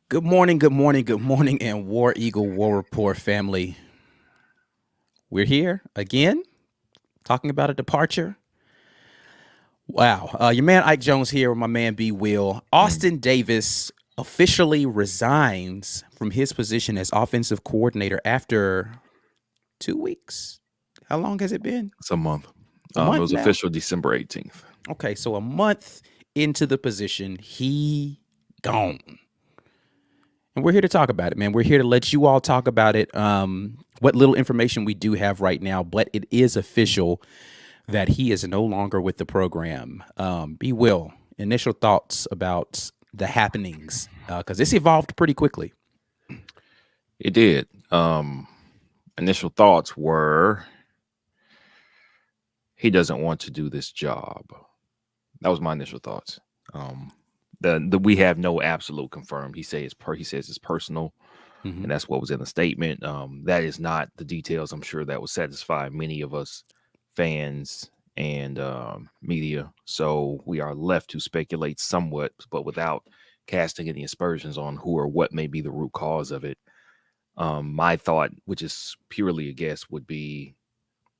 Good morning, good morning, good morning, and War Eagle War Rapport family. We're here again talking about a departure. Wow. Your man Ike Jones here with my man B. Will. Mm. Austin Davis officially resigns from his position as offensive coordinator after 2 weeks. How long has it been? It's a month. A It month was now? official December 18th. Okay, so a month into the position, he gone. And we're here to talk about it, man. We're here to let you all talk about it. What little information we do have right now, but it is official that he is no longer with the program. Be Will, initial thoughts about the happenings, because this evolved pretty quickly. It did. Initial thoughts were he doesn't want to do this job. That was my initial thoughts. The we have no absolute confirmed. He says it's personal, Mhm. and that's what was in the statement. That is not the details. I'm sure that would satisfy many of us fans and media. So we are left to speculate somewhat, but without casting any aspersions on who or what may be the root cause of it. My thought, which is purely a guess, would be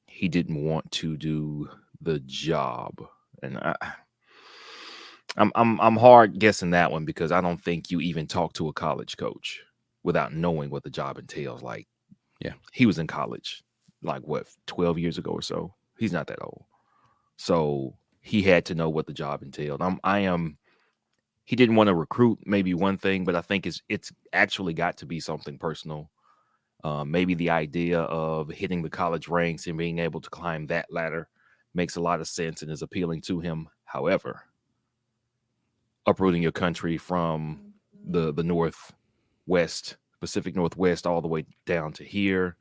he didn't want to do the job, and I'm hard guessing that one because I don't think you even talk to a college coach without knowing what the job entails. Like, Yeah. he was in college, like what 12 years ago or so. He's not that old, so he had to know what the job entailed. I am. He didn't want to recruit, maybe one thing, but I think it's actually got to be something personal. Maybe the idea of hitting the college ranks and being able to climb that ladder makes a lot of sense and is appealing to him. However, uprooting your country from the northwest, Pacific Northwest, all the way down to here,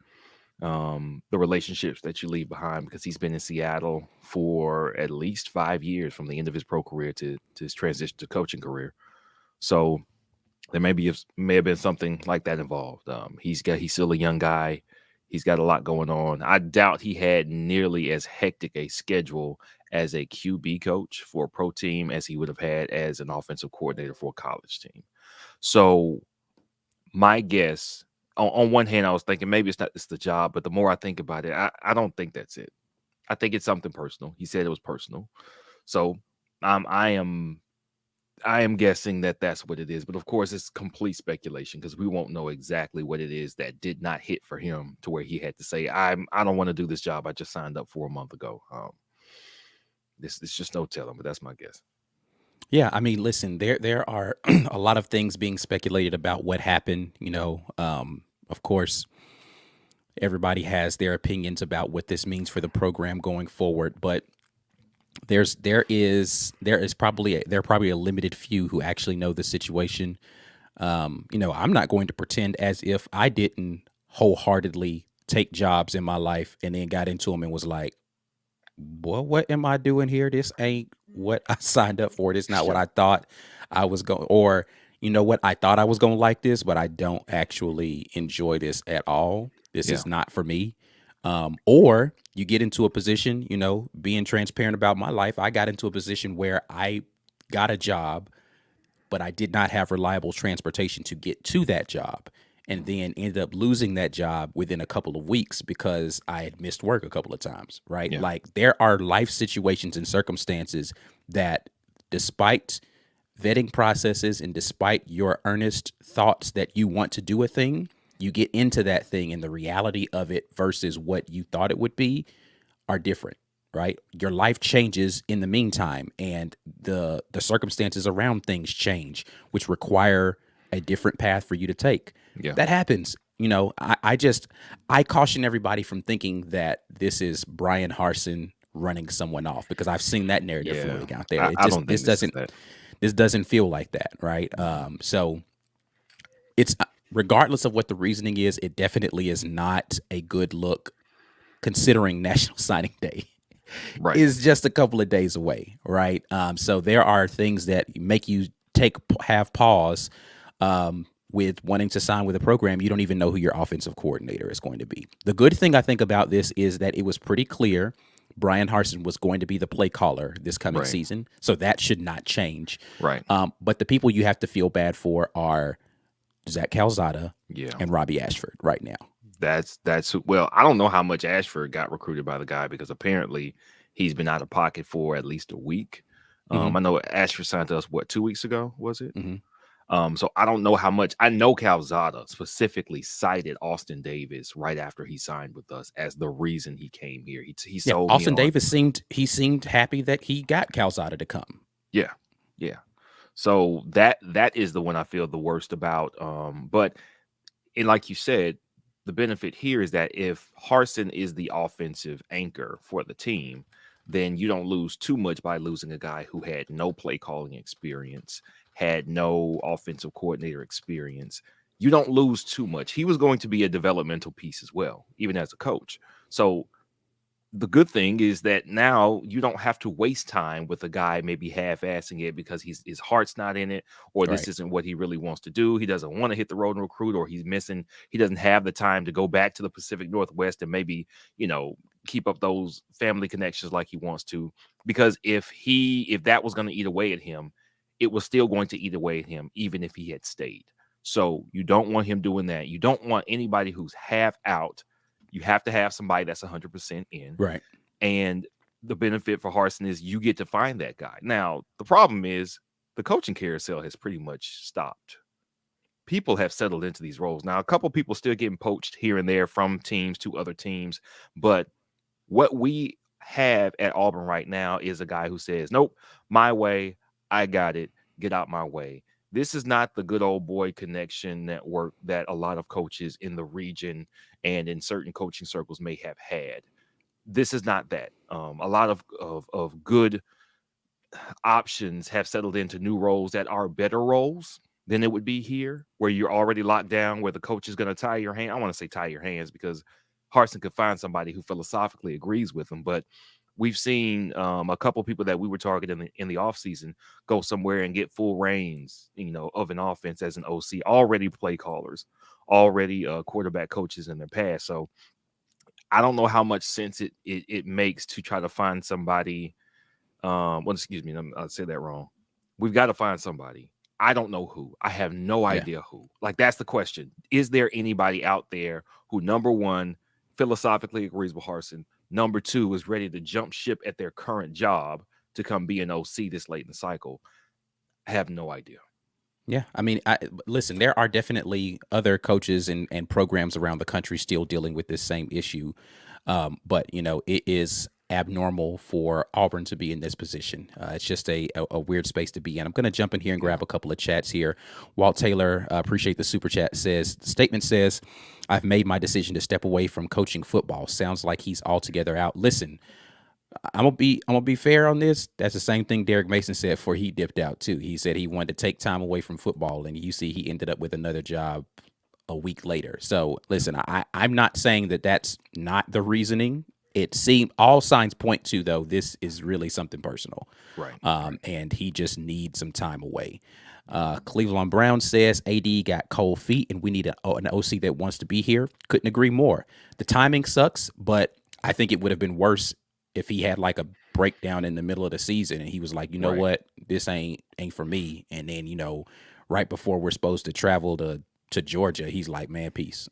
the relationships that you leave behind, because he's been in Seattle for at least 5 years from the end of his pro career to his transition to coaching career. So there may have been something like that involved. He's still a young guy. He's got a lot going on. I doubt he had nearly as hectic a schedule as a QB coach for a pro team as he would have had as an offensive coordinator for a college team. So my guess, on one hand, I was thinking maybe it's the job, but the more I think about it, I don't think that's it. I think it's something personal. He said it was personal. So I am guessing that that's what it is, but of course it's complete speculation because we won't know exactly what it is that did not hit for him to where he had to say, I don't want to do this job I just signed up for a month ago." This is just no telling, but that's my guess. Yeah, I mean, listen, there are a lot of things being speculated about what happened. Of course, everybody has their opinions about what this means for the program going forward, but there are probably a limited few who actually know the situation. I'm not going to pretend as if I didn't wholeheartedly take jobs in my life and then got into them and was like, well, what am I doing here? This ain't what I signed up for. This is not what Sure. I thought I was going, or you know what, I thought I was going to like this, but I don't actually enjoy this at all. This Yeah. is not for me. Or you get into a position, being transparent about my life. I got into a position where I got a job, but I did not have reliable transportation to get to that job. And then ended up losing that job within a couple of weeks because I had missed work a couple of times, right? Yeah. Like there are life situations and circumstances that, despite vetting processes and despite your earnest thoughts that you want to do a thing, you get into that thing and the reality of it versus what you thought it would be are different, right? Your life changes in the meantime, and the circumstances around things change, which require a different path for you to take. Yeah. That happens. I caution everybody from thinking that this is Brian Harsin running someone off, because I've seen that narrative Yeah. floating out there. I don't think this is that. This doesn't feel like that, right? So it's, regardless of what the reasoning is, it definitely is not a good look, considering National Signing Day Right. is just a couple of days away, right? So there are things that make you have pause with wanting to sign with a program. You don't even know who your offensive coordinator is going to be. The good thing I think about this is that it was pretty clear Brian Harsin was going to be the play caller this coming Right. season, so that should not change. Right. But the people you have to feel bad for are Zach Calzada Yeah. and Robbie Ashford right now. That's well, I don't know how much Ashford got recruited by the guy because apparently he's been out of pocket for at least a week. I know Ashford signed to us 2 weeks ago, was it? So I don't know how much. I know Calzada specifically cited Austin Davis right after he signed with us as the reason he came here. He sold Austin me on, Davis seemed happy that he got Calzada to come. yeah. So that is the one I feel the worst about. But and like you said, the benefit here is that if Harsin is the offensive anchor for the team, then you don't lose too much by losing a guy who had no play calling experience, had no offensive coordinator experience. You don't lose too much. He was going to be a developmental piece as well, even as a coach. So the good thing is that now you don't have to waste time with a guy maybe half-assing it because his heart's not in it, or this isn't what he really wants to do. He doesn't want to hit the road and recruit, or he doesn't have the time to go back to the Pacific Northwest and maybe, keep up those family connections like he wants to. Because if that was going to eat away at him, it was still going to eat away at him, even if he had stayed. So you don't want him doing that. You don't want anybody who's half out. You have to have somebody that's 100% in. Right. And the benefit for Harsin is you get to find that guy. Now, the problem is the coaching carousel has pretty much stopped. People have settled into these roles. Now, a couple people still getting poached here and there from teams to other teams. But what we have at Auburn right now is a guy who says, nope, my way, I got it, get out my way. This is not the good old boy connection network that a lot of coaches in the region and in certain coaching circles may have had. This is not that. A lot of good options have settled into new roles that are better roles than it would be here, where you're already locked down, where the coach is going to tie your hand. I want to say tie your hands because Harsin could find somebody who philosophically agrees with him, but we've seen a couple people that we were targeting in the offseason go somewhere and get full reins, of an offense as an OC, already play callers, already quarterback coaches in their past. So I don't know how much sense it makes to try to find somebody. Excuse me, I'll say that wrong. We've got to find somebody. I don't know who. I have no idea who. Like, that's the question. Is there anybody out there who, number one, philosophically agrees with Harsin, number two, is ready to jump ship at their current job to come be an OC this late in the cycle? I have no idea. Yeah, I mean, listen, there are definitely other coaches and programs around the country still dealing with this same issue. But, it is abnormal for Auburn to be in this position. It's just a weird space to be in. I'm going to jump in here and grab a couple of chats here. Walt Taylor, appreciate the super chat, the statement says, I've made my decision to step away from coaching football. Sounds like he's altogether out. Listen, I'm gonna be fair on this. That's the same thing Derek Mason said before he dipped out too. He said he wanted to take time away from football, and you see he ended up with another job a week later. So listen, I'm not saying that that's not the reasoning. It seemed all signs point to, though, this is really something personal, right? And he just needs some time away. Cleveland Brown says AD got cold feet, and we need an OC that wants to be here. Couldn't agree more. The timing sucks, but I think it would have been worse if he had like a breakdown in the middle of the season and he was like, you know what, this ain't for me. And then, right before we're supposed to travel to Georgia, he's like, man, peace.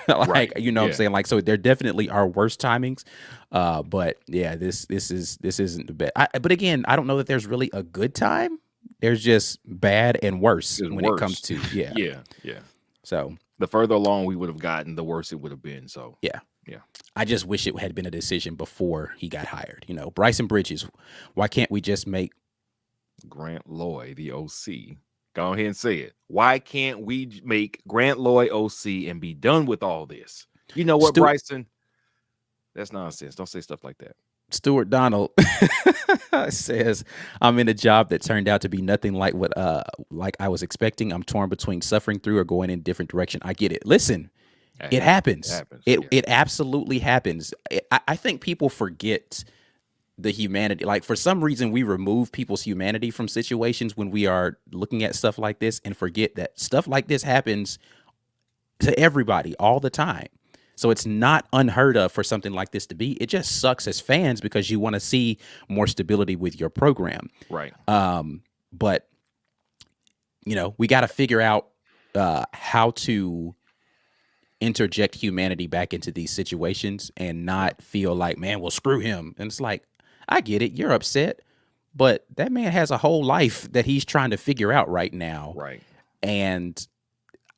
What I'm saying? Like, so there definitely are worse timings. But yeah, this isn't the best. But again, I don't know that there's really a good time. There's just bad and worse it comes to, yeah. So the further along we would have gotten, the worse it would have been. So yeah. I just wish it had been a decision before he got hired. Bryson Bridges, why can't we just make Grant Loy the OC? Go ahead and say it. Why can't we make Grant Loy OC and be done with all this? You know what, Bryson? That's nonsense. Don't say stuff like that. Stuart Donald says, I'm in a job that turned out to be nothing like what like I was expecting. I'm torn between suffering through or going in a different direction. I get it. Listen, it happens. It absolutely happens. I think people forget the humanity. Like, for some reason, we remove people's humanity from situations when we are looking at stuff like this and forget that stuff like this happens to everybody all the time. So it's not unheard of for something like this to be. It just sucks as fans because you want to see more stability with your program. Right. But, we got to figure out how to interject humanity back into these situations and Yeah. not feel like, man, well, screw him. And it's like, I get it, you're upset, but that man has a whole life that he's trying to figure out right now. Right. And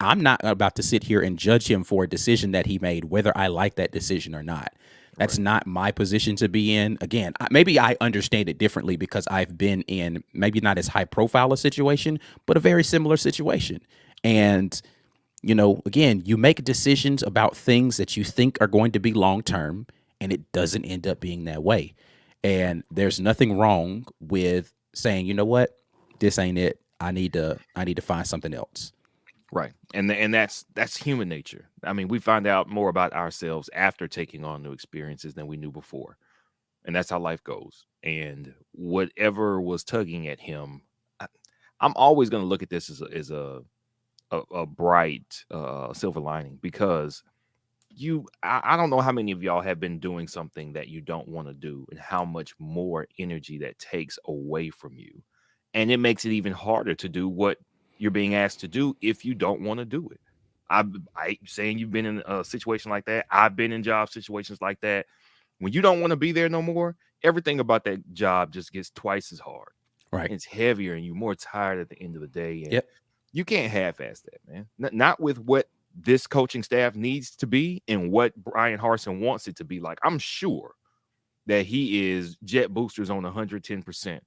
I'm not about to sit here and judge him for a decision that he made, whether I like that decision or not. That's Right. not my position to be in. Again, maybe I understand it differently because I've been in maybe not as high profile a situation, but a very similar situation. And, again, you make decisions about things that you think are going to be long term, and it doesn't end up being that way. And there's nothing wrong with saying, you know what, this ain't it. I need to find something else. Right. And that's human nature. I mean, we find out more about ourselves after taking on new experiences than we knew before. And that's how life goes. And whatever was tugging at him, I'm always going to look at this as a bright silver lining, because I don't know how many of y'all have been doing something that you don't want to do and how much more energy that takes away from you. And it makes it even harder to do what you're being asked to do if you don't want to do it. I saying you've been in a situation like that. I've been in job situations like that. When you don't want to be there no more, everything about that job just gets twice as hard. Right. It's heavier and you're more tired at the end of the day. And Yep. you can't half-ass that, man. Not with what this coaching staff needs to be and what Brian Harsin wants it to be like. I'm sure that he is jet boosters on 110%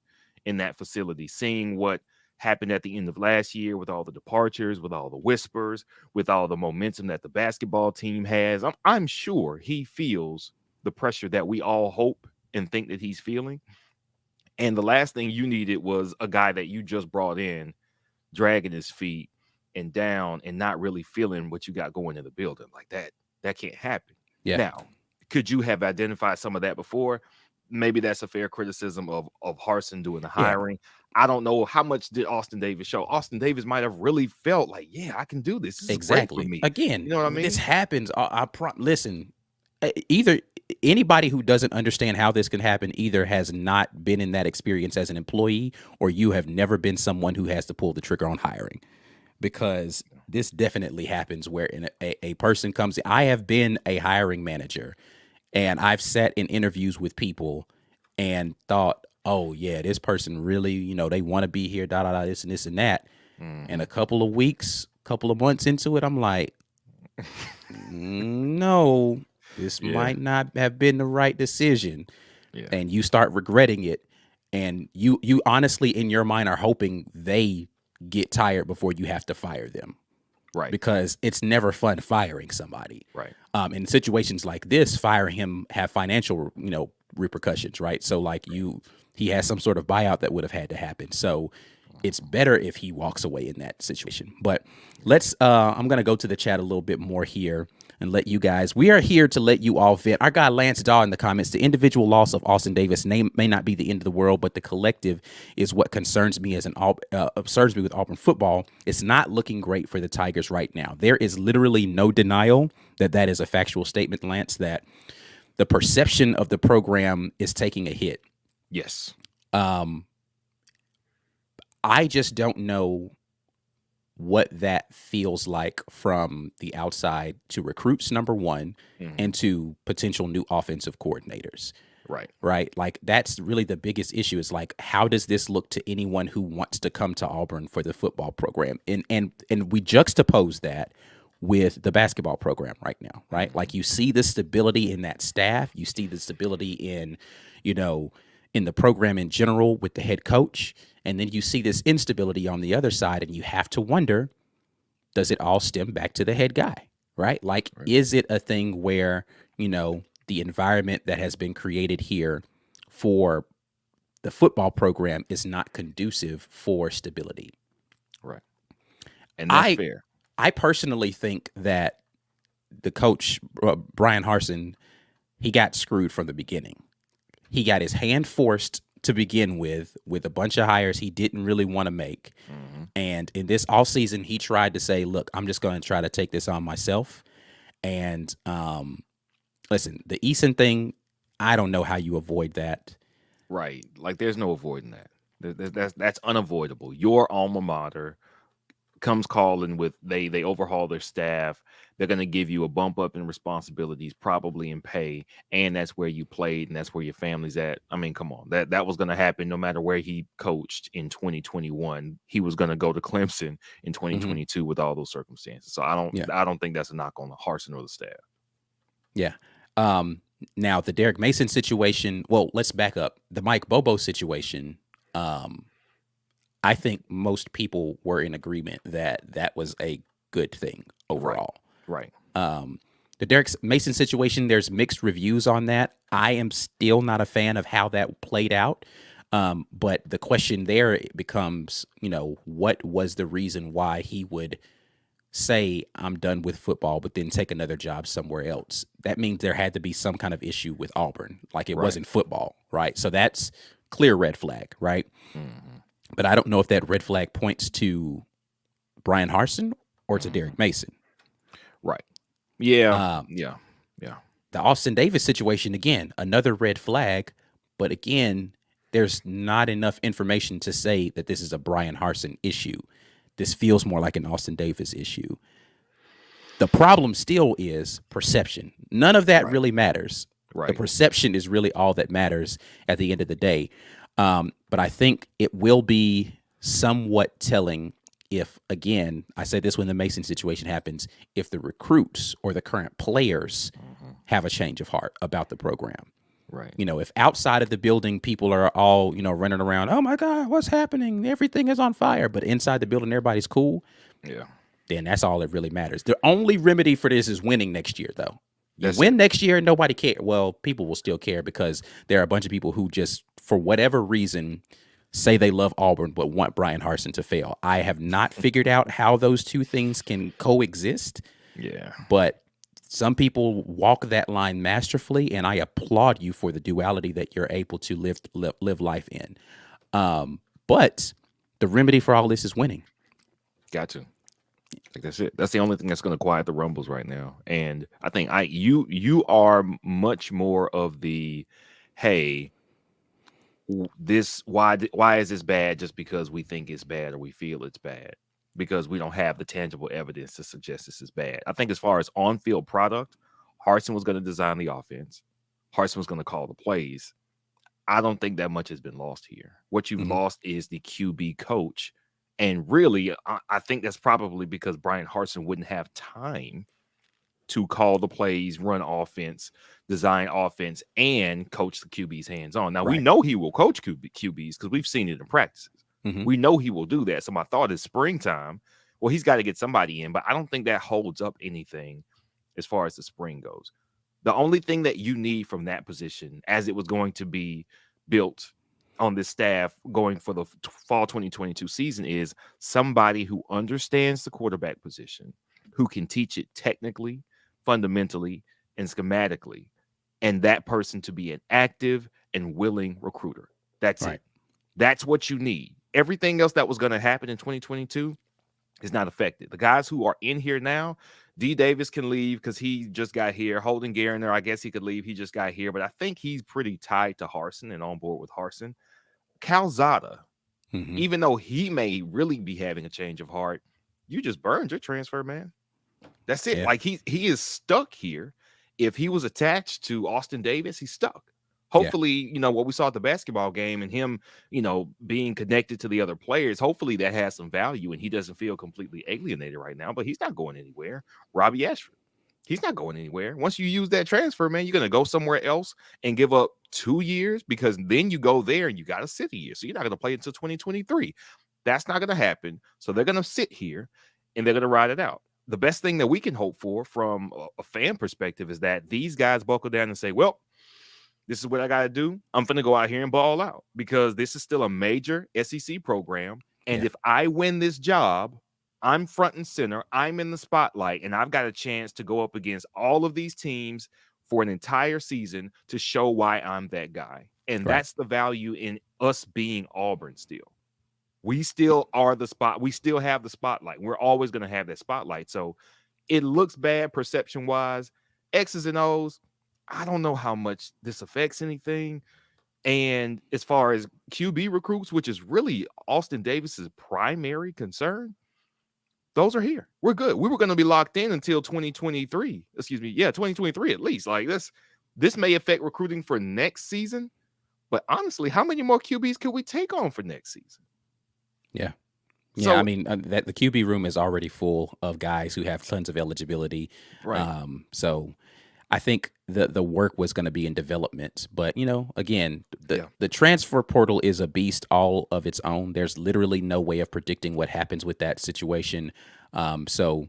in that facility, seeing what happened at the end of last year with all the departures, with all the whispers, with all the momentum that the basketball team has. I'm sure he feels the pressure that we all hope and think that he's feeling. And the last thing you needed was a guy that you just brought in dragging his feet and down and not really feeling what you got going in the building. Like that can't happen. Yeah. Now, could you have identified some of that before? Maybe that's a fair criticism of Harsin doing the hiring. I don't know how much did Austin Davis show. Austin Davis might have really felt like, yeah, I can do this. This is great for me. Again, you know what I mean? This happens. Listen, either anybody who doesn't understand how this can happen either has not been in that experience as an employee, or you have never been someone who has to pull the trigger on hiring, because this definitely happens where a person comes in. I have been a hiring manager, and I've sat in interviews with people and thought, oh yeah, this person really, they want to be here, this and this and that. And a couple of weeks, couple of months into it, I'm like, no, this might not have been the right decision. Yeah. And you start regretting it. And you honestly, in your mind, are hoping they get tired before you have to fire them. Right. Because it's never fun firing somebody. Right. In situations like this, firing him have financial, repercussions, right? So like he has some sort of buyout that would have had to happen. So it's better if he walks away in that situation. But I'm going to go to the chat a little bit more here and let you guys, we are here to let you all vent. Our guy Lance Daw in the comments, the individual loss of Austin Davis may not be the end of the world, but the collective is what concerns me concerns me with Auburn football. It's not looking great for the Tigers right now. There is literally no denial that is a factual statement, Lance, that the perception of the program is taking a hit. Yes. I just don't know what that feels like from the outside to recruits, number one, and to potential new offensive coordinators. Right. Like that's really the biggest issue is like, how does this look to anyone who wants to come to Auburn for the football program? And we juxtapose that with the basketball program right now, right? Like you see the stability in that staff, you see the stability in, in the program in general with the head coach. And then you see this instability on the other side, and you have to wonder, does it all stem back to the head guy, right? Like, is it a thing where, the environment that has been created here for the football program is not conducive for stability? Right. And that's fair. I personally think that the coach, Brian Harsin, he got screwed from the beginning. He got his hand forced to begin with a bunch of hires he didn't really want to make. And in this offseason, he tried to say, look, I'm just going to try to take this on myself. And listen, the Eason thing, I don't know how you avoid that. Right. Like there's no avoiding that. That's unavoidable. Your alma mater comes calling with they overhaul their staff. They're going to give you a bump up in responsibilities, probably in pay, and that's where you played and that's where your family's at. I mean, come on, that was going to happen no matter where he coached in 2021. He was going to go to Clemson in 2022 with all those circumstances. So Yeah. I don't think that's a knock on the Harsin or the staff. Yeah. Now the Derek Mason situation. Well, let's back up. The Mike Bobo situation. I think most people were in agreement that that was a good thing overall. Right. The Derek Mason situation, there's mixed reviews on that. I am still not a fan of how that played out. But the question there becomes, what was the reason why he would say, I'm done with football, but then take another job somewhere else? That means there had to be some kind of issue with Auburn. Like it wasn't football, right? So that's clear red flag, right? Mm-hmm. But I don't know if that red flag points to Brian Harsin or to Derek Mason. Right. Yeah. Yeah. The Austin Davis situation, again, another red flag. But again, there's not enough information to say that this is a Brian Harsin issue. This feels more like an Austin Davis issue. The problem still is perception. None of that really matters. Right. The perception is really all that matters at the end of the day. But I think it will be somewhat telling if, again, I said this when the Mason situation happens, if the recruits or the current players have a change of heart about the program. Right. If outside of the building people are all, running around, oh my God, what's happening? Everything is on fire. But inside the building, everybody's cool. Yeah. Then that's all that really matters. The only remedy for this is winning next year, though. You That's win next year and nobody cares. Well, people will still care because there are a bunch of people who just, for whatever reason, say they love Auburn but want Brian Harsin to fail. I have not figured out how those two things can coexist. Yeah. But some people walk that line masterfully, and I applaud you for the duality that you're able to live life in. But the remedy for all this is winning. Got to. Like that's it. That's the only thing that's going to quiet the rumbles right now. And I think you are much more of the, hey, this why is this bad just because we think it's bad or we feel it's bad, because we don't have the tangible evidence to suggest this is bad. I think as far as on-field product, Harsin was going to design the offense. Harsin was going to call the plays. I don't think that much has been lost here. What you've lost is the QB coach. And really, I think that's probably because Brian Harsin wouldn't have time to call the plays, run offense, design offense, and coach the QBs hands-on. Now, we know he will coach QBs because we've seen it in practices. We know he will do that. So my thought is springtime, well, he's got to get somebody in, but I don't think that holds up anything as far as the spring goes. The only thing that you need from that position, as it was going to be built on this staff going for the fall 2022 season, is somebody who understands the quarterback position, who can teach it technically, fundamentally, and schematically, and that person to be an active and willing recruiter. That's it. That's what you need. Everything else that was going to happen in 2022 is not affected. The guys who are in here now, D. Davis can leave because he just got here. Holden Garner, I guess he could leave. He just got here, but I think he's pretty tied to Harsin and on board with Harsin. Calzada, even though he may really be having a change of heart, you just burned your transfer, man. That's it. Like he is stuck here. If he was attached to Austin Davis, he's stuck. Hopefully, what we saw at the basketball game and him, being connected to the other players, hopefully that has some value and he doesn't feel completely alienated right now, but he's not going anywhere. Robbie Ashford, he's not going anywhere. Once you use that transfer, man, you're going to go somewhere else and give up 2 years, because then you go there and you got to sit a year. So you're not going to play until 2023. That's not going to happen. So they're going to sit here and they're going to ride it out. The best thing that we can hope for from a fan perspective is that these guys buckle down and say, well, this is what I got to do. I'm going to go out here and ball out, because this is still a major SEC program. And if I win this job, I'm front and center. I'm in the spotlight, and I've got a chance to go up against all of these teams for an entire season to show why I'm that guy. And that's the value in us being Auburn still. We still are the spot. We still have the spotlight. We're always going to have that spotlight. So it looks bad perception-wise. X's and O's, I don't know how much this affects anything. And as far as QB recruits, which is really Austin Davis's primary concern, Those are here. We're good. We were going to be locked in until 2023. Excuse me. Yeah, 2023 at least. Like this may affect recruiting for next season. But honestly, how many more QBs could we take on for next season? Yeah. Yeah, I So mean that the QB room is already full of guys who have tons of eligibility. right. So I think the work was going to be in development, but again, Yeah. the transfer portal is a beast all of its own. There's literally no way of predicting what happens with that situation. So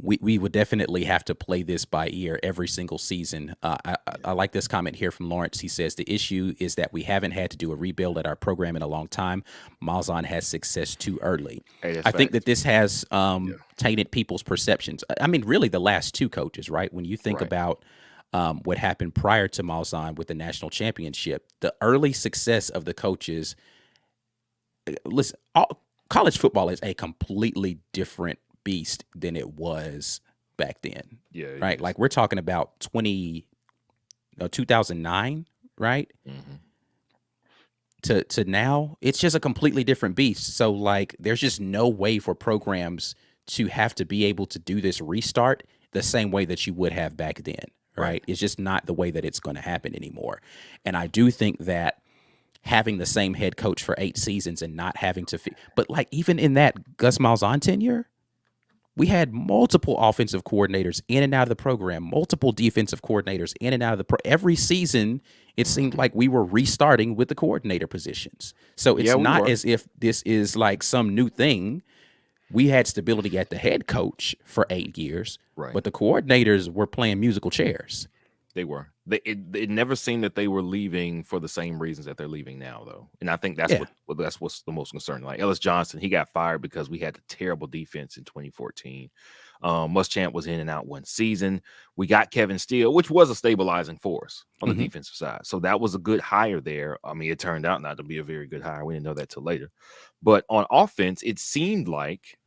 we would definitely have to play this by ear every single season. I like this comment here from Lawrence. He says the issue is that we haven't had to do a rebuild at our program in a long time. Malzahn has success too early. Hey, that's I think that facts. this has Yeah. tainted people's perceptions. I mean, really, the last two coaches, right? When you think Right. about what happened prior to Malzahn with the national championship, the early success of the coaches. Listen, college football is a completely different beast than it was back then, Yeah. It right? is. Like we're talking about 2009, right? Mhm. To now, it's just a completely different beast. So like, there's just no way for programs to have to be able to do this restart the same way that you would have back then, right? Right. It's just not the way that it's going to happen anymore. And I do think that having the same head coach for 8 seasons and not having to, but like even in that Gus Malzahn tenure, we had multiple offensive coordinators in and out of the program, multiple defensive coordinators in and out of every season. It seemed like we were restarting with the coordinator positions. So it's Yeah, we not were. as if this is like some new thing. We had stability at the head coach for 8 years, Right. but the coordinators were playing musical chairs. They were. It never seemed that they were leaving for the same reasons that they're leaving now, though. And I think that's Yeah. that's what's the most concerning. Like Ellis Johnson, he got fired because we had a terrible defense in 2014. Muschamp was in and out one season. We got Kevin Steele, which was a stabilizing force on the defensive side. So that was a good hire there. I mean, it turned out not to be a very good hire. We didn't know that till later. But on offense, it seemed like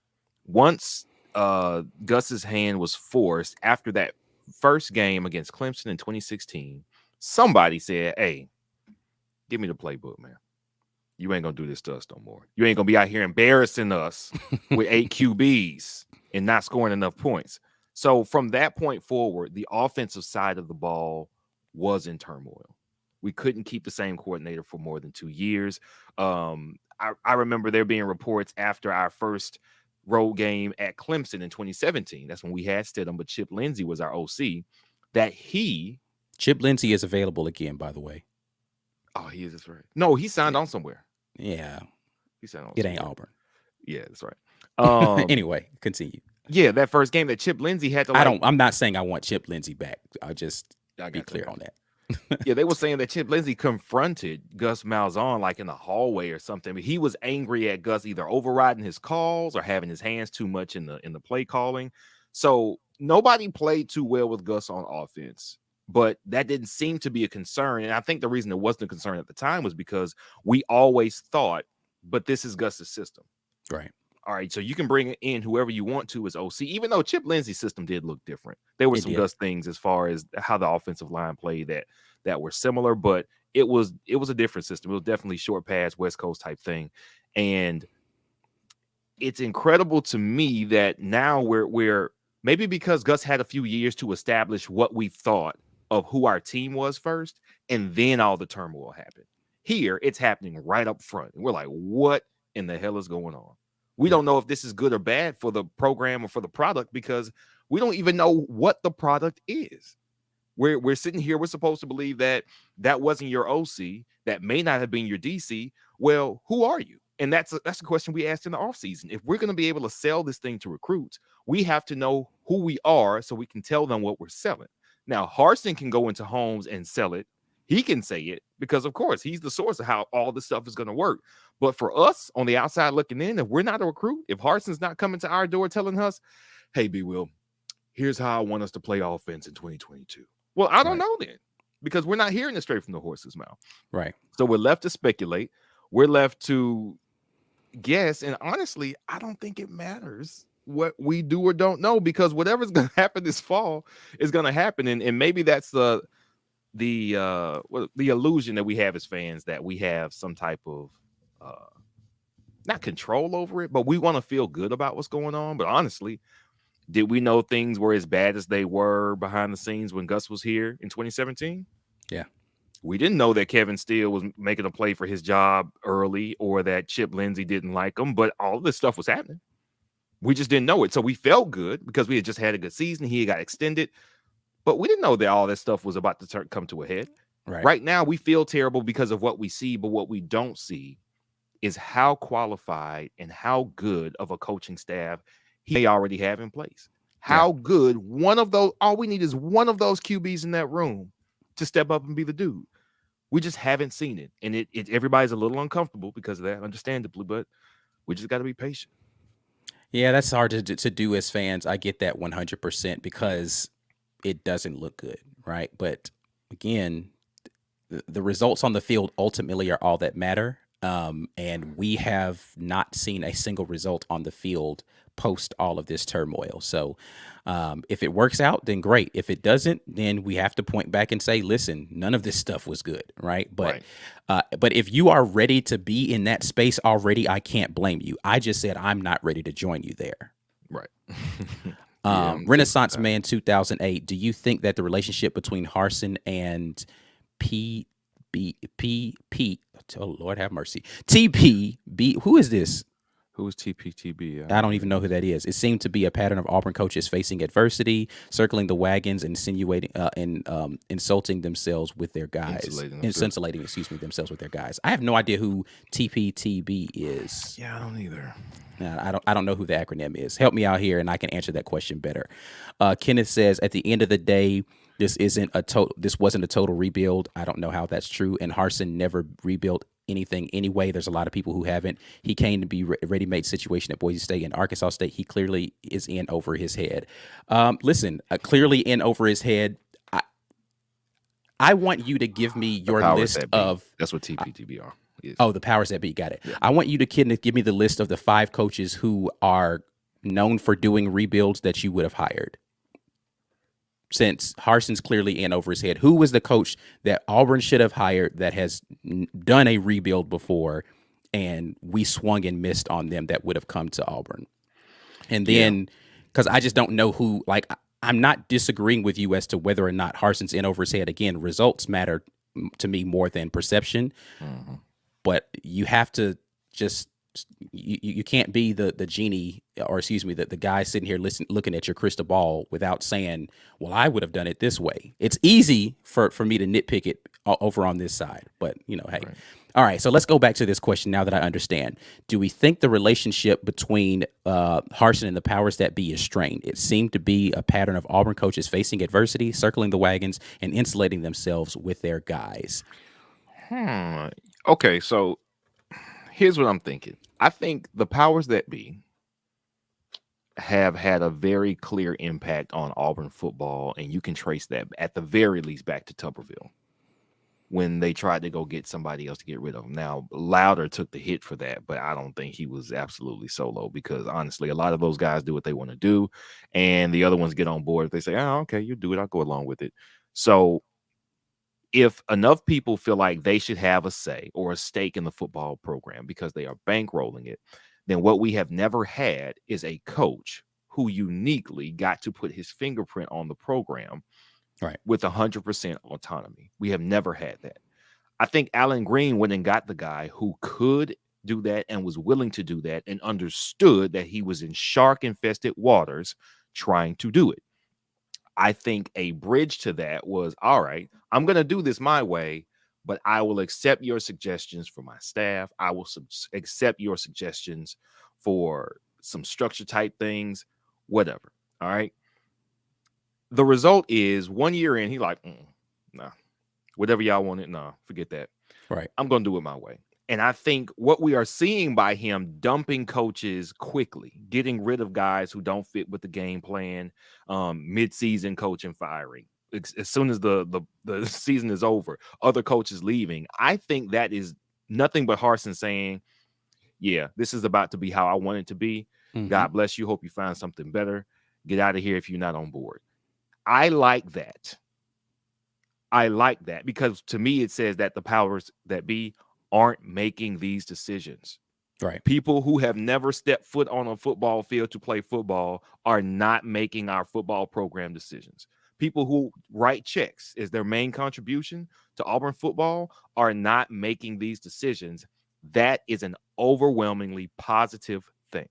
once Gus's hand was forced after that first game against Clemson in 2016, somebody said, "Hey, give me the playbook, man. You ain't gonna do this to us no more. You ain't gonna be out here embarrassing us with 8 QBs and not scoring enough points." So from that point forward, the offensive side of the ball was in turmoil. We couldn't keep the same coordinator for more than 2 years. I remember there being reports after our first road game at Clemson in 2017. That's when we had Stidham, but Chip Lindsey was our OC. That Chip Lindsey is available again, by the way. Oh, he is. That's right. No, he signed on somewhere. Yeah. He signed on. It ain't Auburn. Yeah, that's right. Anyway, continue. Yeah, that first game that Chip Lindsey had to. I'm not saying I want Chip Lindsey back. I'll just be clear on that. Yeah, they were saying that Chip Lindsey confronted Gus Malzahn like in the hallway or something. But he was angry at Gus either overriding his calls or having his hands too much in the play calling. So nobody played too well with Gus on offense. But that didn't seem to be a concern. And I think the reason it wasn't a concern at the time was because we always thought, but this is Gus's system. Right. All right, so you can bring in whoever you want to as OC, even though Chip Lindsey's system did look different. There were some Gus things as far as how the offensive line played that were similar, but it was a different system. It was definitely short pass, West Coast type thing. And it's incredible to me that now we're maybe because Gus had a few years to establish what we thought of who our team was first, and then all the turmoil happened. Here, it's happening right up front. And we're like, what in the hell is going on? We don't know if this is good or bad for the program or for the product because we don't even know what the product is. We're sitting here. We're supposed to believe that wasn't your OC. That may not have been your DC. Well, who are you? And that's a question we asked in the offseason. If we're going to be able to sell this thing to recruits, we have to know who we are so we can tell them what we're selling. Now, Harsin can go into homes and sell it. He can say it because, of course, he's the source of how all this stuff is going to work. But for us on the outside looking in, if we're not a recruit, if Harsin's not coming to our door telling us, hey, B. Will, here's how I want us to play offense in 2022. Well, I don't know then because we're not hearing it straight from the horse's mouth. Right. So we're left to speculate. We're left to guess. And honestly, I don't think it matters what we do or don't know because whatever's going to happen this fall is going to happen. And maybe that's the illusion that we have as fans that we have some type of not control over it, but we want to feel good about what's going on. But honestly, did we know things were as bad as they were behind the scenes when Gus was here in 2017? Yeah. We didn't know that Kevin Steele was making a play for his job early or that Chip Lindsey didn't like him, but all of this stuff was happening. We just didn't know it. So we felt good because we had just had a good season. He got extended, but we didn't know that all that stuff was about to come to a head. Right now, we feel terrible because of what we see, but what we don't see is how qualified and how good of a coaching staff he may already have in place. How good one of those, all we need is one of those QBs in that room to step up and be the dude. We just haven't seen it. And it everybody's a little uncomfortable because of that, understandably, but we just got to be patient. Yeah, that's hard to do as fans. I get that 100% because it doesn't look good, right? But again, the results on the field ultimately are all that matter. And we have not seen a single result on the field post all of this turmoil. So if it works out, then great. If it doesn't, then we have to point back and say, listen, none of this stuff was good, right? But if you are ready to be in that space already, I can't blame you. I just said I'm not ready to join you there. Right. Renaissance Man 2008. Do you think that the relationship between Harsin and P? Oh Lord have mercy. TPB. Who is this? Who's TPTB? I don't even know who that is. It seemed to be a pattern of Auburn coaches facing adversity, circling the wagons, insinuating insulting themselves with their guys, insulating themselves with their guys. I have no idea who TPTB is. Yeah, I don't either. I don't know who the acronym is. Help me out here, and I can answer that question better. Kenneth says, at the end of the day, this wasn't a total rebuild. I don't know how that's true. And Harsin never rebuilt anything anyway. There's a lot of people who haven't. He came to be ready-made situation at Boise State and Arkansas State. He clearly is in over his head. Clearly in over his head. I want you to give me your list of. That's what TPTB are. Oh, the powers that be. Got it. Yeah. I want you to give me the list of the 5 coaches who are known for doing rebuilds that you would have hired. Since Harsin's clearly in over his head, who was the coach that Auburn should have hired that has done a rebuild before and we swung and missed on them that would have come to Auburn? And then, because I just don't know who, like, I'm not disagreeing with you as to whether or not Harsin's in over his head. Again, results matter to me more than perception. Mm-hmm. But you have to just you can't be the genie, or excuse me, the guy sitting here looking at your crystal ball without saying, well, I would have done it this way. It's easy for me to nitpick it over on this side, but hey. Right. All right, so let's go back to this question now that I understand. Do we think the relationship between Harsin and the powers that be is strained? It seemed to be a pattern of Auburn coaches facing adversity, circling the wagons, and insulating themselves with their guys. Okay, so here's what I'm thinking. I think the powers that be have had a very clear impact on Auburn football, and you can trace that at the very least back to Tuberville when they tried to go get somebody else to get rid of him. Now, Louder took the hit for that, but I don't think he was absolutely solo because, honestly, a lot of those guys do what they want to do, and the other ones get on board. If they say, oh, okay, you do it, I'll go along with it. So if enough people feel like they should have a say or a stake in the football program because they are bankrolling it, then what we have never had is a coach who uniquely got to put his fingerprint on the program, right, with 100% autonomy. We have never had that. I think Alan Green went and got the guy who could do that and was willing to do that and understood that he was in shark-infested waters trying to do it. I think a bridge to that was, all right, I'm going to do this my way, but I will accept your suggestions for my staff. I will accept your suggestions for some structure type things, whatever. All right. The result is 1 year in, he like, nah, whatever y'all wanted, nah, forget that. Right. I'm going to do it my way. And I think what we are seeing by him dumping coaches quickly, getting rid of guys who don't fit with the game plan, mid-season coaching firing, as soon as the season is over, other coaches leaving. I think that is nothing but Harsin saying, yeah, this is about to be how I want it to be. Mm-hmm. God bless you. Hope you find something better. Get out of here if you're not on board. I like that. Because to me, it says that the powers that be aren't making these decisions. Right. People who have never stepped foot on a football field to play football are not making our football program decisions. People who write checks as their main contribution to Auburn football are not making these decisions. That is an overwhelmingly positive thing.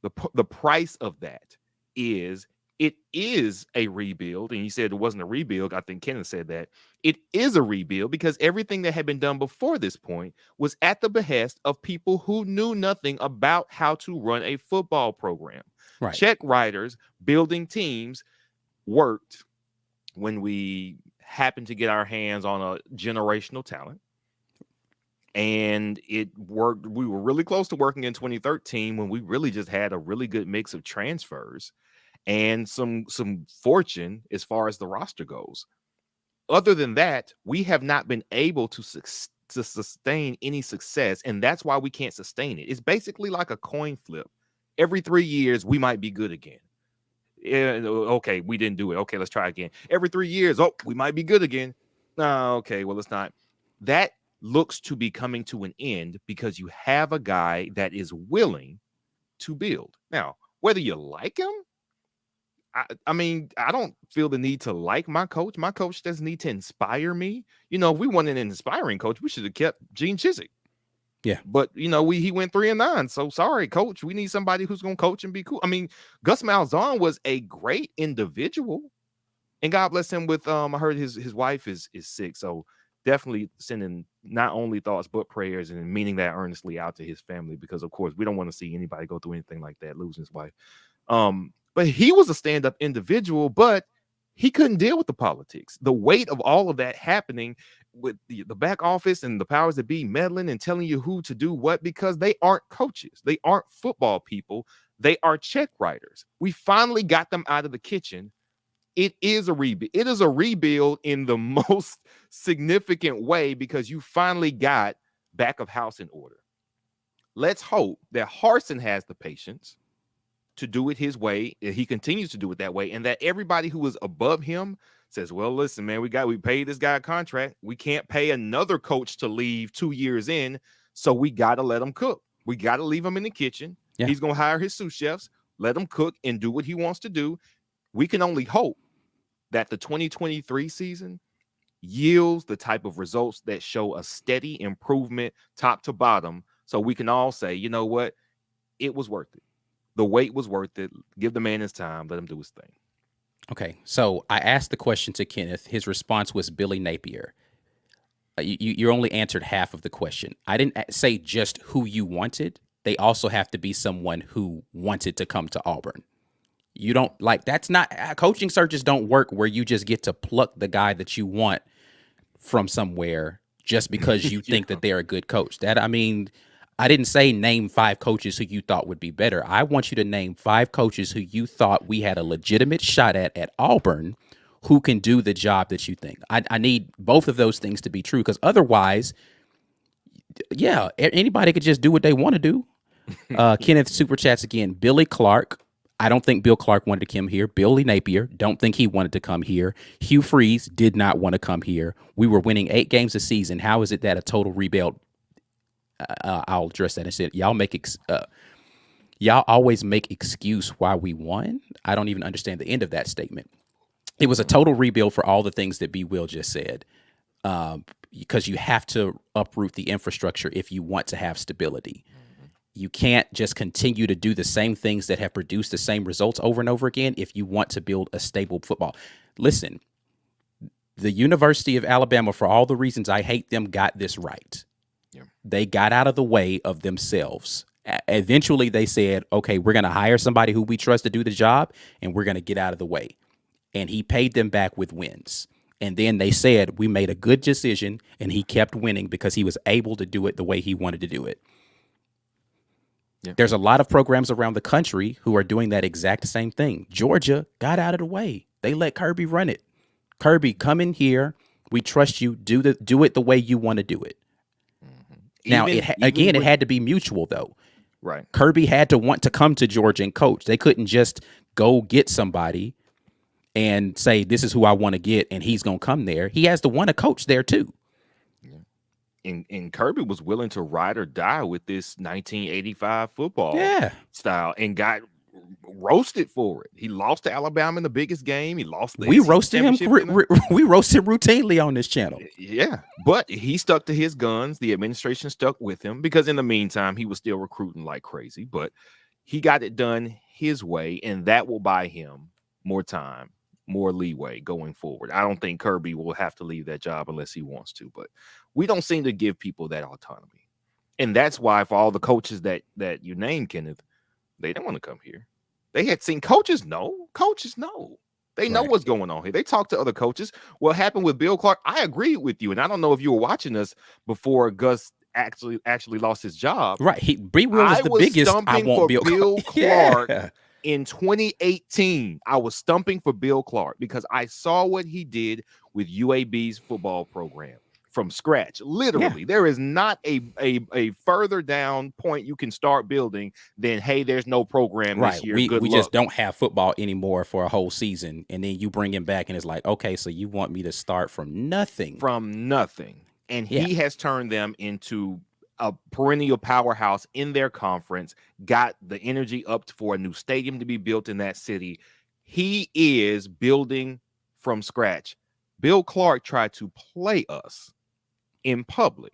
The price of that is it is a rebuild. And you said it wasn't a rebuild. I think Kenneth said that. It is a rebuild because everything that had been done before this point was at the behest of people who knew nothing about how to run a football program. Right. Check writers building teams worked when we happened to get our hands on a generational talent. And it worked. We were really close to working in 2013 when we really just had a really good mix of transfers and some fortune as far as the roster goes. Other than that, we have not been able to sustain any success, and that's why we can't sustain it. It's basically like a coin flip. Every 3 years, we might be good again. Okay, we didn't do it. Okay, let's try again. Every 3 years, we might be good again. Okay, well, it's not. That looks to be coming to an end because you have a guy that is willing to build. Now, whether you like him, I mean, I don't feel the need to like my coach. My coach doesn't need to inspire me. If we wanted an inspiring coach, we should have kept Gene Chizik. Yeah. But, he went 3-9. So sorry, coach. We need somebody who's going to coach and be cool. I mean, Gus Malzahn was a great individual. And God bless him with, I heard his wife is sick. So definitely sending not only thoughts, but prayers and meaning that earnestly out to his family, because of course we don't want to see anybody go through anything like that, losing his wife. But he was a stand-up individual, but he couldn't deal with the politics. The weight of all of that happening with the back office and the powers that be meddling and telling you who to do what, because they aren't coaches. They aren't football people. They are check writers. We finally got them out of the kitchen. It is a rebuild. It is a rebuild in the most significant way because you finally got back of house in order. Let's hope that Harsin has the patience to do it his way. He continues to do it that way, and that everybody who is above him says, well, listen, man, we paid this guy a contract. We can't pay another coach to leave 2 years in, so we got to let him cook. We got to leave him in the kitchen. Yeah. He's going to hire his sous chefs, let him cook and do what he wants to do. We can only hope that the 2023 season yields the type of results that show a steady improvement top to bottom, so we can all say, you know what, it was worth it. The wait was worth it. Give the man his time. Let him do his thing. Okay, so I asked the question to Kenneth. His response was Billy Napier. You only answered half of the question. I didn't say just who you wanted. They also have to be someone who wanted to come to Auburn. You don't that's not coaching searches don't work where you just get to pluck the guy that you want from somewhere just because you think that they're a good coach. I didn't say name 5 coaches who you thought would be better. I want you to name 5 coaches who you thought we had a legitimate shot at Auburn who can do the job that you think. I need both of those things to be true, because otherwise, yeah, anybody could just do what they want to do. Kenneth super chats again. Billy Clark. I don't think Bill Clark wanted to come here. Billy Napier, don't think he wanted to come here. Hugh Freeze did not want to come here. We were winning 8 games a season. How is it that a total rebuild? I'll address that instead. Y'all always make excuse why we won. I don't even understand the end of that statement. It was a total rebuild for all the things that B. Will just said, because you have to uproot the infrastructure if you want to have stability. You can't just continue to do the same things that have produced the same results over and over again if you want to build a stable football. Listen, the University of Alabama, for all the reasons I hate them, got this right. Yeah. They got out of the way of themselves. Eventually, they said, okay, we're going to hire somebody who we trust to do the job, and we're going to get out of the way. And he paid them back with wins. And then they said, we made a good decision, and he kept winning because he was able to do it the way he wanted to do it. Yeah. There's a lot of programs around the country who are doing that exact same thing. Georgia got out of the way. They let Kirby run it. Kirby, come in here. We trust you. Do it the way you want to do it. Mm-hmm. Now, it had to be mutual, though. Right. Kirby had to want to come to Georgia and coach. They couldn't just go get somebody and say, this is who I want to get, and he's going to come there. He has to want to coach there, too. and Kirby was willing to ride or die with this 1985 football Yeah. style and got roasted for it. He lost to Alabama in the biggest game. He lost the We SEC roasted him. championship. We roasted routinely on this channel. Yeah, but he stuck to his guns. The administration stuck with him because in the meantime, he was still recruiting like crazy, but he got it done his way, and that will buy him more time, more leeway going forward. I don't think Kirby will have to leave that job unless he wants to, but we don't seem to give people that autonomy. And that's why for all the coaches that you named, Kenneth, they don't want to come here. They had seen coaches know. They know what's going on here. They talk to other coaches. What happened with Bill Clark? I agree with you, and I don't know if you were watching us before Gus actually lost his job. Right, B. Will was the biggest. I want Bill Clark in 2018. I was stumping for Bill Clark because I saw what he did with UAB's football program from scratch. Literally, there is not a further down point you can start building than, hey, there's no program this year. We just don't have football anymore for a whole season, and then you bring him back, and it's like, okay, so you want me to start from nothing? And he has turned them into a perennial powerhouse in their conference, got the energy up for a new stadium to be built in that city. He is building from scratch. Bill Clark tried to play us in public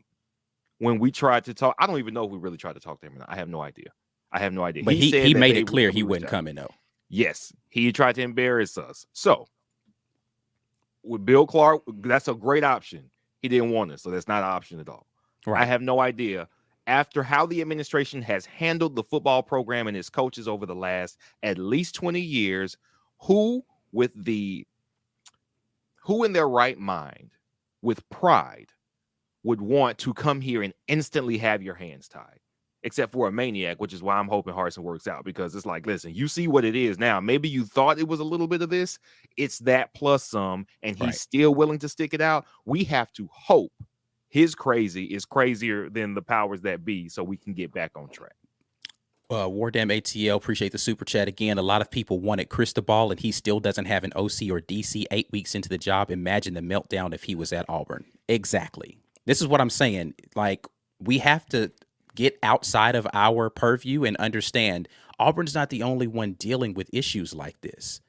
when we tried to talk. I don't even know if we really tried to talk to him or not. I have no idea. But he made it clear he wasn't coming, though. Yes, he tried to embarrass us. So with Bill Clark, that's a great option. He didn't want us, so that's not an option at all. Right. I have no idea. After how the administration has handled the football program and its coaches over the last at least 20 years, who in their right mind, with pride, would want to come here and instantly have your hands tied? Except for a maniac, which is why I'm hoping Harsin works out, because it's like, listen, you see what it is now. Maybe you thought it was a little bit of this. It's that plus some, and he's still willing to stick it out. We have to hope his crazy is crazier than the powers that be, so we can get back on track. Wardam ATL, appreciate the super chat again. A lot of people wanted Cristobal, and he still doesn't have an OC or DC 8 weeks into the job. Imagine the meltdown if he was at Auburn. Exactly. This is what I'm saying. Like, we have to get outside of our purview and understand Auburn's not the only one dealing with issues like this.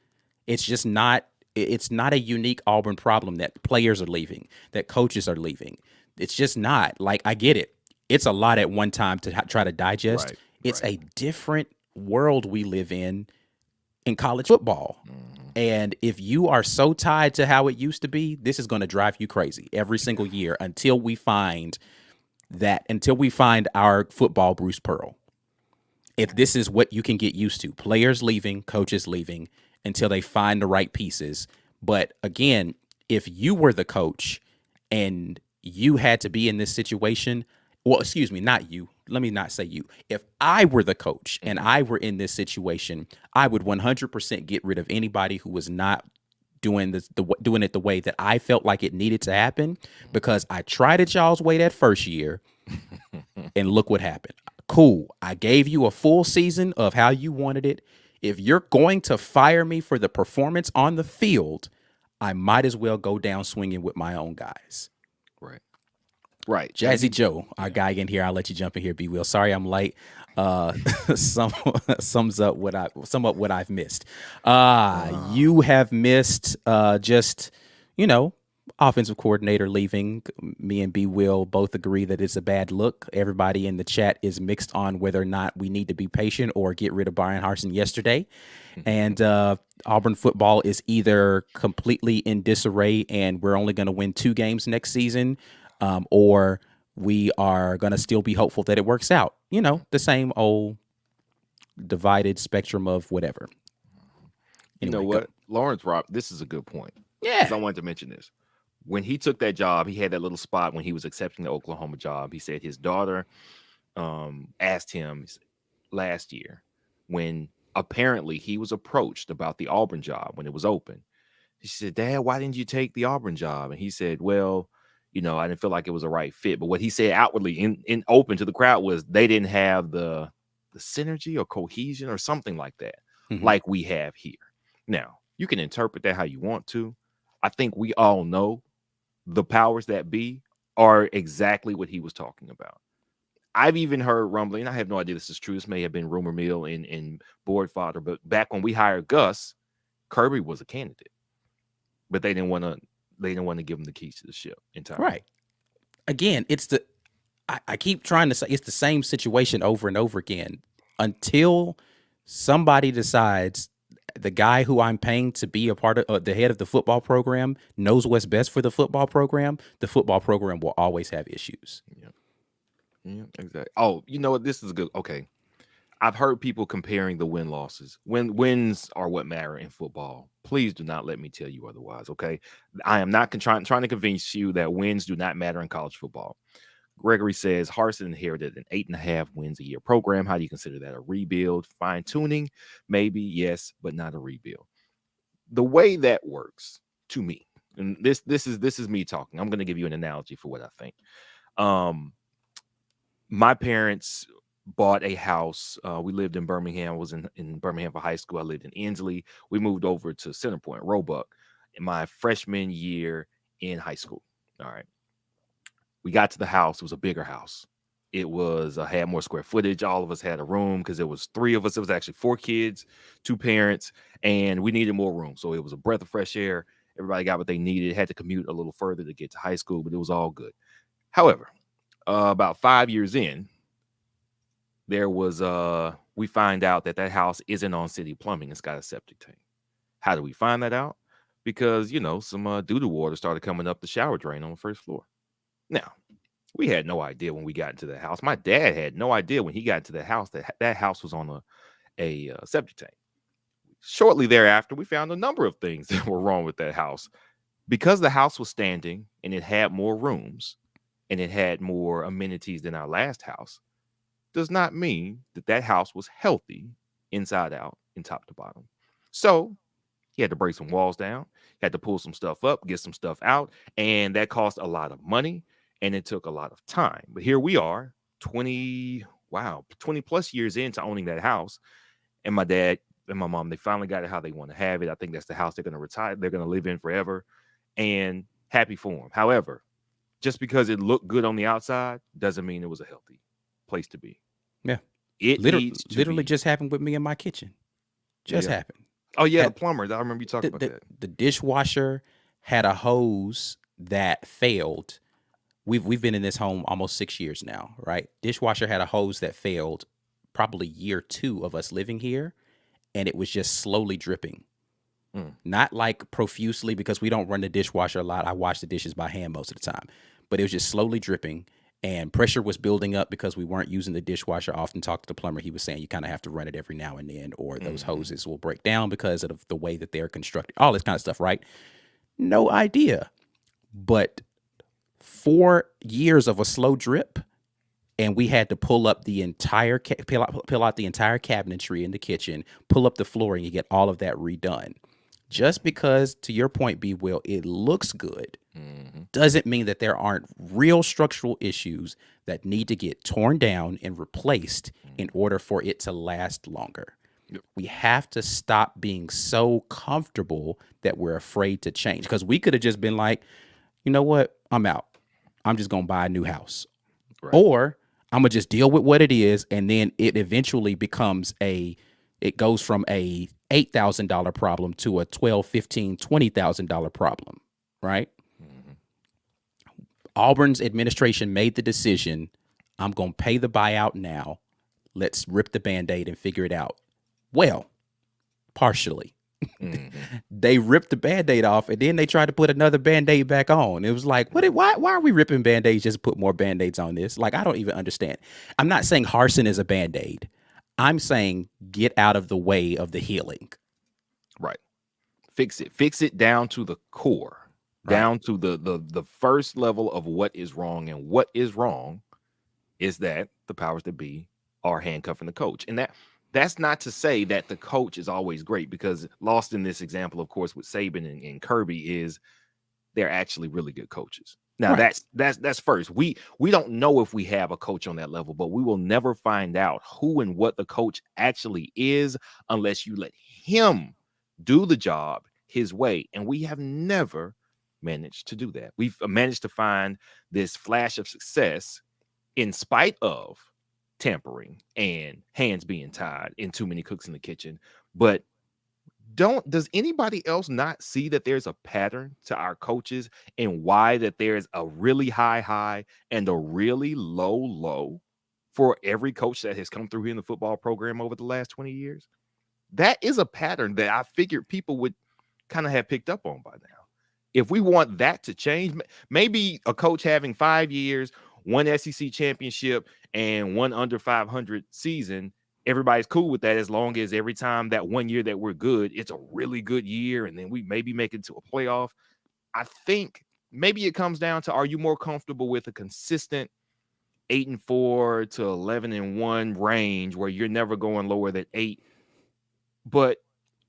It's just not, it's not a unique Auburn problem that players are leaving, that coaches are leaving. It's just not. Like, I get it. It's a lot at one time to try to digest. It's a different world we live in college football. And if you are so tied to how it used to be, this is going to drive you crazy every single year until we find our football Bruce Pearl. If this is what you can get used to, players leaving, coaches leaving until they find the right pieces. But again, if you were the coach and you had to be in this situation, well, excuse me, not you. Let me not say you. If I were the coach and I were in this situation, I would 100% get rid of anybody who was not doing it the way that I felt like it needed to happen, because I tried it y'all's way that first year and look what happened. Cool. I gave you a full season of how you wanted it. If you're going to fire me for the performance on the field, I might as well go down swinging with my own guys. Right. Jazzy Joe, our guy in here. I'll let you jump in here, B. Will. Sorry I'm late. Sums up what I've missed. You have missed just, offensive coordinator leaving. Me and B. Will both agree that it's a bad look. Everybody in the chat is mixed on whether or not we need to be patient or get rid of Brian Harsin yesterday. And Auburn football is either completely in disarray and we're only going to win 2 games next season, or we are going to still be hopeful that it works out. The same old divided spectrum of whatever. Anyway, you know what? Lawrence Rob, this is a good point. Yeah. I wanted to mention this. When he took that job, he had that little spot when he was accepting the Oklahoma job. He said his daughter asked him last year when apparently he was approached about the Auburn job when it was open. She said, "Dad, why didn't you take the Auburn job?" And he said, "Well, I didn't feel like it was a right fit." But what he said outwardly in open to the crowd was they didn't have the synergy or cohesion or something like that, like we have here. Now, you can interpret that how you want to. I think we all know the powers that be are exactly what he was talking about. I've even heard rumbling. I have no idea this is true. This may have been rumor mill in board fodder, but back when we hired Gus, Kirby was a candidate, but they didn't want to give him the keys to the ship entirely. Right. Again, I keep trying to say it's the same situation over and over again until somebody decides the guy who I'm paying to be a part of the head of the football program knows what's best for the football program. The football program will always have issues. Yeah, exactly. Oh, you know what? This is good. Okay. I've heard people comparing the win losses. Wins are what matter in football. Please do not let me tell you otherwise. Okay. I am not trying to convince you that wins do not matter in college football. Gregory says Harsin inherited an 8.5 wins a year program. How do you consider that a rebuild? Fine tuning? Maybe, yes, but not a rebuild. The way that works to me, and this is me talking. I'm going to give you an analogy for what I think. My parents bought a house. We lived in Birmingham. I was in Birmingham for high school. I lived in Inslee. We moved over to Centerpoint, Roebuck, in my freshman year in high school. All right. We got to the house. It was a bigger house. It was had more square footage. All of us had a room because there was 3 of us. It was actually 4 kids, 2 parents, and we needed more room. So it was a breath of fresh air. Everybody got what they needed. Had to commute a little further to get to high school, but it was all good. However, about 5 years in, there was we find out that house isn't on city plumbing. It's got a septic tank. How do we find that out? Because some doo-doo water started coming up the shower drain on the first floor. Now, we had no idea when we got into the house. My dad had no idea when he got into the house that house was on a septic tank. Shortly thereafter, we found a number of things that were wrong with that house. Because the house was standing and it had more rooms and it had more amenities than our last house, does not mean that house was healthy inside out and top to bottom. So he had to break some walls down, had to pull some stuff up, get some stuff out, and that cost a lot of money and it took a lot of time. But here we are, 20 plus years into owning that house, and my dad and my mom, they finally got it how they want to have it. I think that's the house they're going to retire, they're going to live in forever, and happy for them. However, just because it looked good on the outside doesn't mean it was a healthy place to be. Yeah. It literally just happened with me in my kitchen. Happened. Oh, yeah, the plumber. I remember you talking about that. The dishwasher had a hose that failed. We've been in this home almost 6 years now, right? Dishwasher had a hose that failed probably year 2 of us living here, and it was just slowly dripping. Not like profusely, because we don't run the dishwasher a lot. I wash the dishes by hand most of the time, but it was just slowly dripping, and pressure was building up because we weren't using the dishwasher. I often talked to the plumber. He was saying you kind of have to run it every now and then, or those hoses will break down because of the way that they're constructed, all this kind of stuff, right? No idea. But 4 years of a slow drip, and we had to pull up the entire peel out the entire cabinetry in the kitchen, pull up the flooring, and get all of that redone. Just because, to your point, B. Will, it looks good, doesn't mean that there aren't real structural issues that need to get torn down and replaced in order for it to last longer. Yep. We have to stop being so comfortable that we're afraid to change, because we could have just been like, you know what, I'm out. I'm just going to buy a new house. Right. Or I'm going to just deal with what it is, and then it eventually becomes it goes from a $8,000 problem to a $12,000, $15,000, $20,000 problem, right? Auburn's administration made the decision, I'm going to pay the buyout now. Let's rip the Band-Aid and figure it out. Well, partially. They ripped the Band-Aid off, and then they tried to put another Band-Aid back on. It was like, why are we ripping Band-Aids just to put more Band-Aids on this? Like, I don't even understand. I'm not saying Harsin is a Band-Aid. I'm saying get out of the way of the healing. Right. Fix it down to the core, down to the first level of what is wrong. And what is wrong is that the powers that be are handcuffing the coach. And that's not to say that the coach is always great, because lost in this example, of course, with Saban and Kirby, is they're actually really good coaches. Now, that's first. We don't know if we have a coach on that level, but we will never find out who and what the coach actually is unless you let him do the job his way. And we have never managed to do that. We've managed to find this flash of success in spite of tampering and hands being tied and too many cooks in the kitchen. But does anybody else not see that there's a pattern to our coaches and why that there's a really high and a really low for every coach that has come through here in the football program over the last 20 years? That is a pattern that I figured people would kind of have picked up on by now. If we want that to change, maybe a coach having 5 years, one SEC championship, and one under 500 season, everybody's cool with that as long as every time that 1 year that we're good, it's a really good year, and then we maybe make it to a playoff. I think maybe it comes down to, are you more comfortable with a consistent 8-4 to 11-1 range where you're never going lower than 8?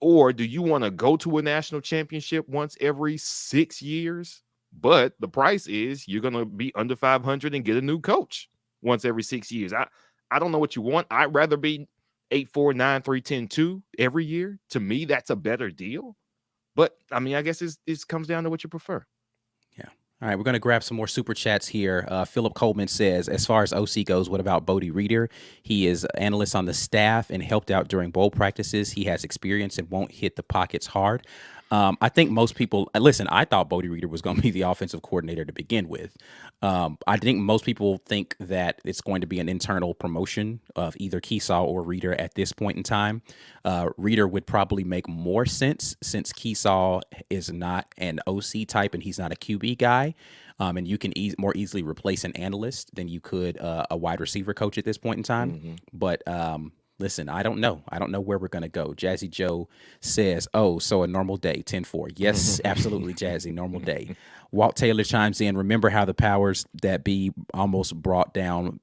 Or do you want to go to a national championship once every 6 years? But the price is you're going to be under 500 and get a new coach once every 6 years. I don't know what you want. I'd rather be 8-4, 9-3, 10-2 every year. To me, that's a better deal. But I mean, I guess it comes down to what you prefer. Yeah. All right, we're going to grab some more super chats here. Philip Coleman says, as far as OC goes, what about Bodie Reeder? He is an analyst on the staff and helped out during bowl practices. He has experience and won't hit the pockets hard. I think most people, listen, I thought Bodie Reeder was going to be the offensive coordinator to begin with. I think most people think that it's going to be an internal promotion of either Keesaw or Reeder at this point in time. Reeder would probably make more sense since Keesaw is not an OC type and he's not a QB guy. And you can more easily replace an analyst than you could a wide receiver coach at this point in time. Mm-hmm. But listen, I don't know. I don't know where we're going to go. Jazzy Joe says, oh, so a normal day, 10-4. Yes, absolutely, Jazzy, normal day. Walt Taylor chimes in, remember how the powers that be almost brought down,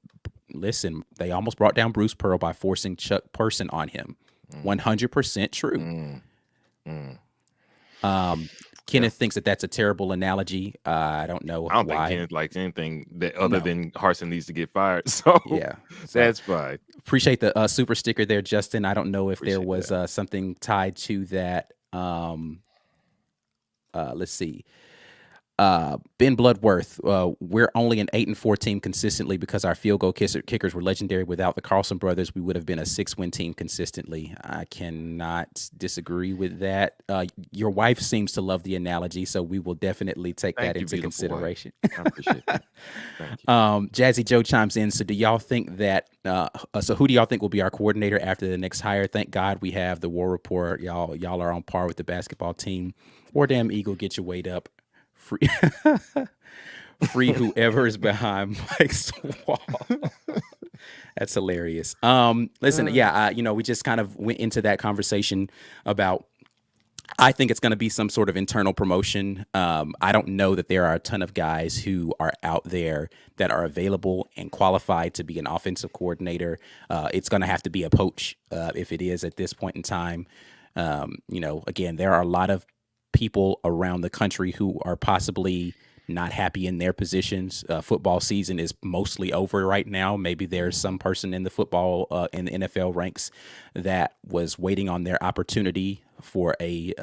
they almost brought down Bruce Pearl by forcing Chuck Person on him. 100% true. Kenneth thinks that that's a terrible analogy. I don't know I don't why. think Kenneth likes anything that other than Harsin needs to get fired. So yeah, that's fine. Appreciate the super sticker there, Justin. I don't know if there was that. something tied to that. Let's see. Ben Bloodworth, we're only an 8-4 team consistently because our field goal kickers were legendary. Without the Carlson brothers, we would have been a 6-win team consistently. I cannot disagree with that. Your wife seems to love the analogy, so we will definitely take that into consideration. I appreciate that. Thank you. Jazzy Joe chimes in. So do y'all think that, so who do y'all think will be our coordinator after the next hire? Thank God we have the War Rapport. Y'all are on par with the basketball team. War Damn Eagle, get your weight up. Free whoever is behind Mike's wall. That's hilarious. Listen, we just kind of went into that conversation about, I think it's going to be some sort of internal promotion. I don't know that there are a ton of guys who are out there that are available and qualified to be an offensive coordinator. It's going to have to be a poach if it is at this point in time. Again, there are a lot of people around the country who are possibly not happy in their positions. Football season is mostly over right now. Maybe there's some person in the football in the NFL ranks that was waiting on their opportunity for a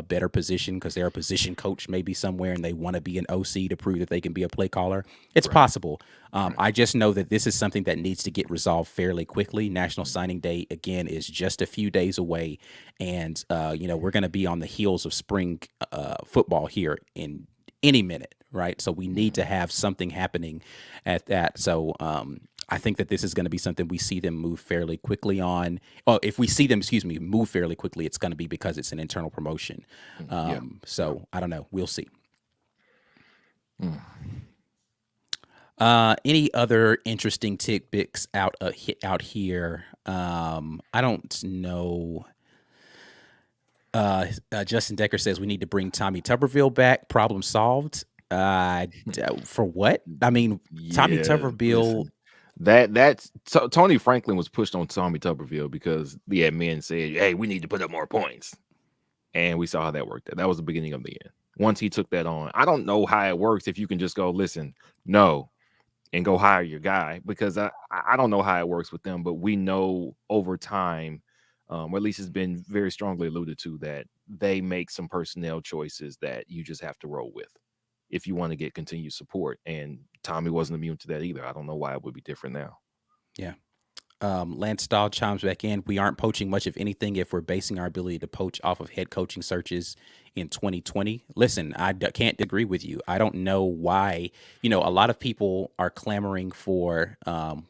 better position because they're a position coach maybe somewhere and they want to be an OC to prove that they can be a play caller. It's possible. I just know that this is something that needs to get resolved fairly quickly. National Signing Day, again, is just a few days away. And, we're going to be on the heels of spring football here in any minute, right? So we need to have something happening at that. So I think that this is going to be something we see them move fairly quickly on. Well, if we see them, move fairly quickly, it's going to be because it's an internal promotion. So I don't know. We'll see. Any other interesting tidbits out here? I don't know. Justin Decker says we need to bring Tommy Tuberville back. Problem solved. For what? I mean, Tommy Tuberville. That's Tony Franklin was pushed on Tommy Tuberville because the admin said, "Hey, we need to put up more points," and we saw how that worked. That was the beginning of the end. Once he took that on, I don't know how it works if you can just go listen, no, and go hire your guy, because I don't know how it works with them, but we know over time, or at least it's been very strongly alluded to, that they make some personnel choices that you just have to roll with. if you want to get continued support. And Tommy wasn't immune to that either. I don't know why it would be different now. Yeah. Lance Stahl chimes back in. We aren't poaching much of anything if we're basing our ability to poach off of head coaching searches in 2020. Listen, I can't agree with you. I don't know why. A lot of people are clamoring for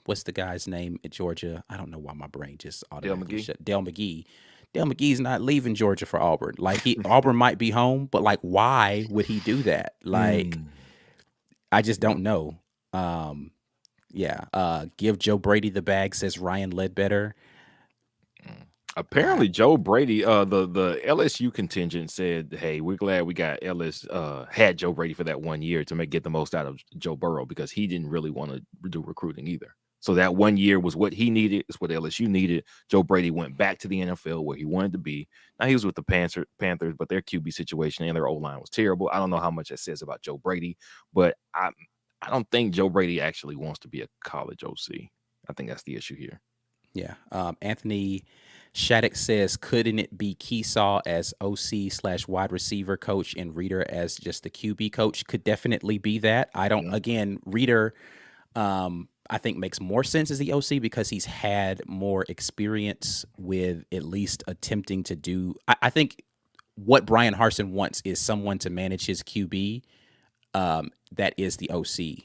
what's the guy's name at Georgia? I don't know why my brain just automatically shut. Dale Mcgee. Dale McGee's not leaving Georgia for Auburn. Like Auburn might be home, but like, why would he do that? Like, I just don't know. Give Joe Brady the bag, says Ryan Ledbetter. Apparently, Joe Brady, the LSU contingent said, "Hey, we're glad we got had Joe Brady for that 1 year to get the most out of Joe Burrow because he didn't really want to do recruiting either. So that 1 year was what he needed. It's what LSU needed. Joe Brady went back to the NFL where he wanted to be. Now he was with the Panthers, but their QB situation and their O-line was terrible. I don't know how much that says about Joe Brady, but I don't think Joe Brady actually wants to be a college OC. I think that's the issue here. Yeah. Anthony Shattuck says, couldn't it be Keesaw as OC/wide receiver coach and Reeder as just the QB coach? Could definitely be that. Again, Reeder, I think makes more sense as the OC because he's had more experience with at least attempting to do. I think what Brian Harsin wants is someone to manage his QB that is the OC.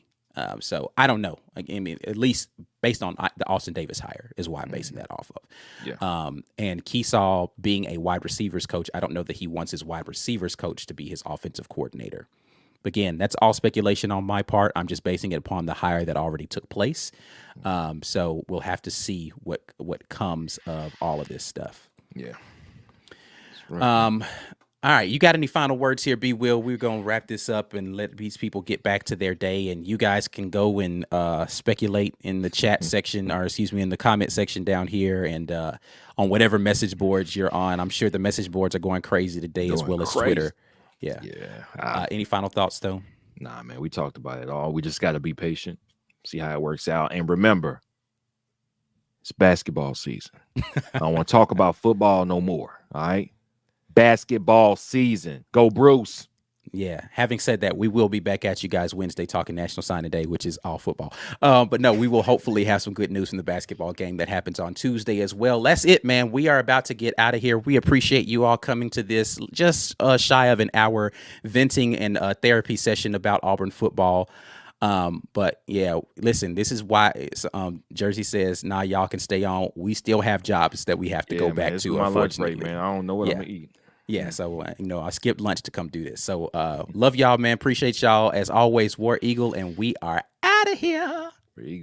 So I don't know. I mean, at least based on the Austin Davis hire is why I'm basing that off of. Yeah. And Keesaw being a wide receivers coach, I don't know that he wants his wide receivers coach to be his offensive coordinator. But again, that's all speculation on my part. I'm just basing it upon the hire that already took place. So we'll have to see what comes of all of this stuff. Yeah. Right. All right, you got any final words here, B. Will? We're going to wrap this up and let these people get back to their day, and you guys can go and speculate in the chat section, or in the comment section down here, and on whatever message boards you're on. I'm sure the message boards are going crazy today as well as Twitter. Yeah. Yeah. Any final thoughts, though? Nah, man, we talked about it all. We just got to be patient, see how it works out, and remember, it's basketball season. I don't want to talk about football no more, all right? Basketball season. Go Bruce. Yeah. Having said that, we will be back at you guys Wednesday talking National Signing Day, which is all football. But no, we will hopefully have some good news from the basketball game that happens on Tuesday as well. That's it, man. We are about to get out of here. We appreciate you all coming to this just shy of an hour venting and therapy session about Auburn football. But yeah, listen, this is why Jersey says, nah, y'all can stay on. We still have jobs that we have to go back to. My lunch break, man. I don't know what I'm gonna eat. Yeah, so I skipped lunch to come do this. So love y'all, man. Appreciate y'all as always. War Eagle, and we are out of here. War Eagle.